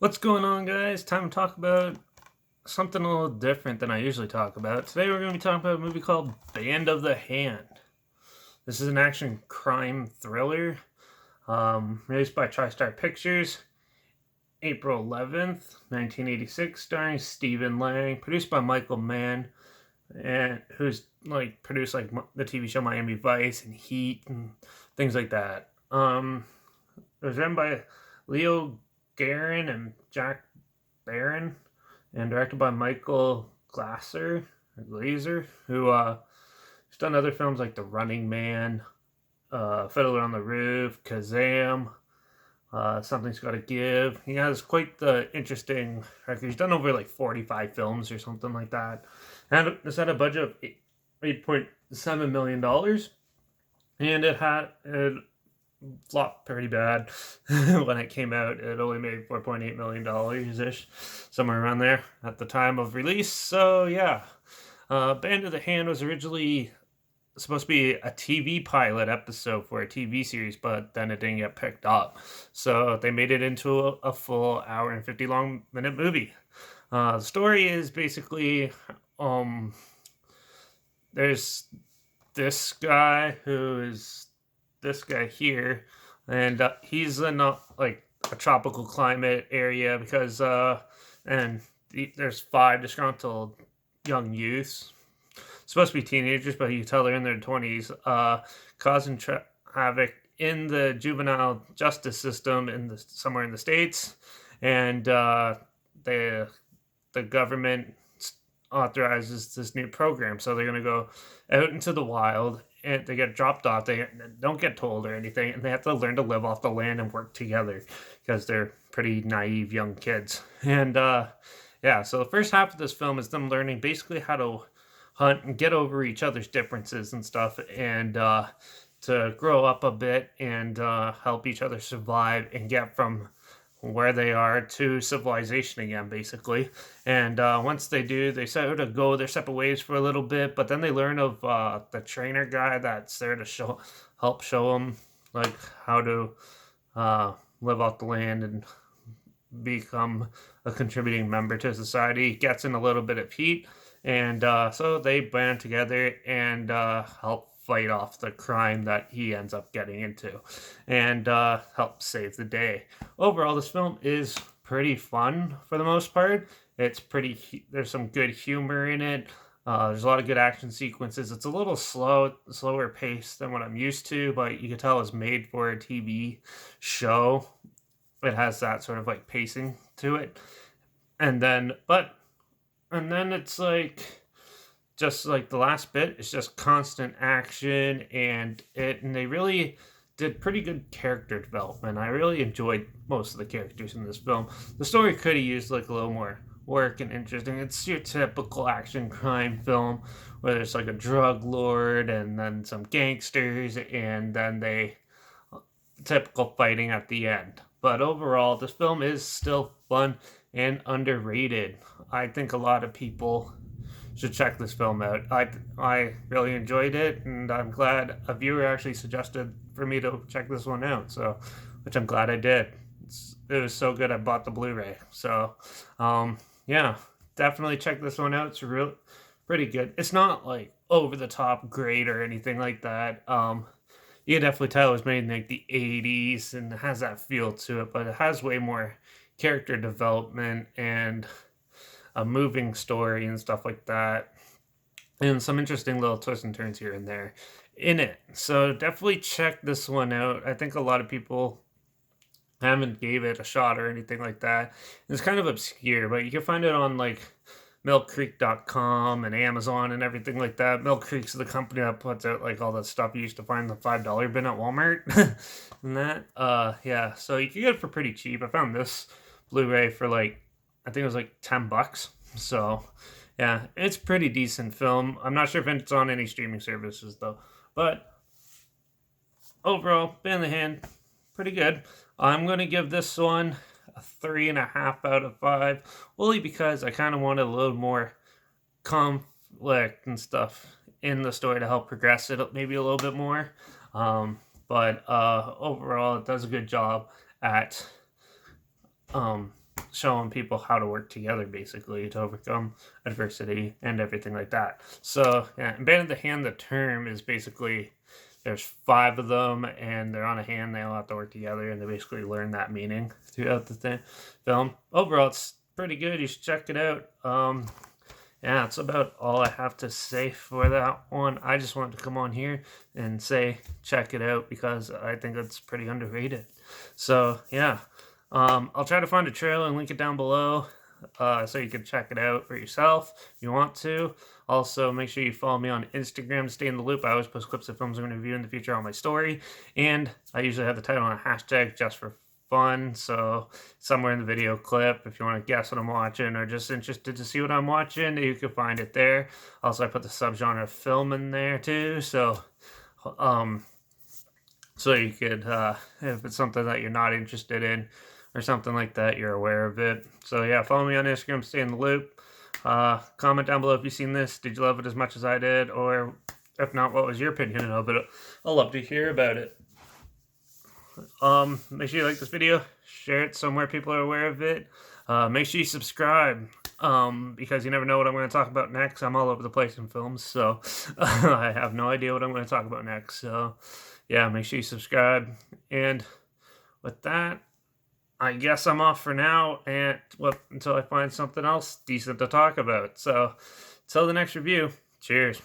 What's going on, guys? Time to talk about something a little different than I usually talk about. Today, we're going to be talking about a movie called Band of the Hand. This is an action crime thriller released by TriStar Pictures April 11th, 1986, starring Stephen Lang, produced by Michael Mann, and who's produced the TV show Miami Vice and Heat and things like that. It was written by Leo Guerin and Jack Barron, and directed by Michael Glazer, who has done other films like The Running Man, Fiddler on the Roof, Kazam, Something's Gotta Give. He has quite the interesting record. He's done over like 45 films or something like that. And it's had a budget of $8.7 million, and it flopped pretty bad when it came out. It only made $4.8 million ish, somewhere around there at the time of release. So yeah, Band of the Hand was originally supposed to be a TV pilot episode for a TV series, but then it didn't get picked up. So they made it into a full hour and 50 long minute movie. The story is basically um, there's this guy here, and he's in a tropical climate area because there's five disgruntled young youths, supposed to be teenagers, but you can tell they're in their 20s, causing havoc in the juvenile justice system somewhere in the states, and the the government authorizes this new program. So they're going to go out into the wild, and they get dropped off. They don't get told or anything, and they have to learn to live off the land and work together because they're pretty naive young kids. And yeah, so the first half of this film is them learning basically how to hunt and get over each other's differences and stuff, and to grow up a bit and help each other survive and get from where they are to civilization again, basically. And once they do, they sort of go their separate ways for a little bit, but then they learn of the trainer guy that's there to help show them like how to live off the land and become a contributing member to society. Gets in a little bit of heat, and so they band together and help fight off the crime that he ends up getting into, and help save the day. Overall, this film is pretty fun for the most part. There's some good humor in it. There's a lot of good action sequences. It's a little slower paced than what I'm used to, but you can tell it's made for a TV show. It has that sort of like pacing to it, and then it's like just like the last bit, it's just constant action, and they really did pretty good character development. I really enjoyed most of the characters in this film. The story could have used like a little more work and interesting. It's your typical action crime film where there's like a drug lord and then some gangsters, and then they typical fighting at the end. But overall, this film is still fun and underrated. I think a lot of people should check this film out. I really enjoyed it, and I'm glad a viewer actually suggested for me to check this one out. So, which I'm glad I did. It was so good I bought the Blu-ray. So, yeah, definitely check this one out. It's real pretty good. It's not like over the top great or anything like that. You can definitely tell it was made in like the 80s and it has that feel to it, but it has way more character development and a moving story and stuff like that, and some interesting little twists and turns here and there in it. So definitely check this one out. I think a lot of people haven't gave it a shot or anything like that. It's kind of obscure, but you can find it on like milkcreek.com and Amazon and everything like that. Milk Creek's the company that puts out like all that stuff you used to find in the $5 bin at Walmart and that. Yeah, so you can get it for pretty cheap. I found this Blu-ray for like, I think it was like $10. So yeah, it's pretty decent film. I'm not sure if it's on any streaming services though. But overall, Band in the Hand, pretty good. I'm gonna give this one a 3.5 out of 5, only because I kind of wanted a little more conflict and stuff in the story to help progress it maybe a little bit more. But overall, it does a good job at showing people how to work together, basically, to overcome adversity and everything like that. So, yeah, and Band of the Hand, the term is basically there's five of them, and they're on a hand. They all have to work together, and they basically learn that meaning throughout the film. Overall, it's pretty good. You should check it out. Yeah, that's about all I have to say for that one. I just wanted to come on here and say check it out because I think it's pretty underrated. So yeah, I'll try to find a trailer and link it down below, so you can check it out for yourself if you want to. Also, make sure you follow me on Instagram to stay in the loop. I always post clips of films I'm going to review in the future on my story, and I usually have the title on a hashtag just for fun. So somewhere in the video clip, if you want to guess what I'm watching or just interested to see what I'm watching, you can find it there. Also, I put the subgenre of film in there too. So so you could, if it's something that you're not interested in or something like that, you're aware of it. So yeah, follow me on Instagram, stay in the loop. Comment down below if you've seen this. Did you love it as much as I did? Or if not, what was your opinion of it? I'll love to hear about it. Make sure you like this video, share it somewhere people are aware of it. Make sure you subscribe, because you never know what I'm going to talk about next. I'm all over the place in films, so I have no idea what I'm going to talk about next. So yeah, make sure you subscribe. And with that, I guess I'm off for now, and until I find something else decent to talk about. So till the next review, cheers.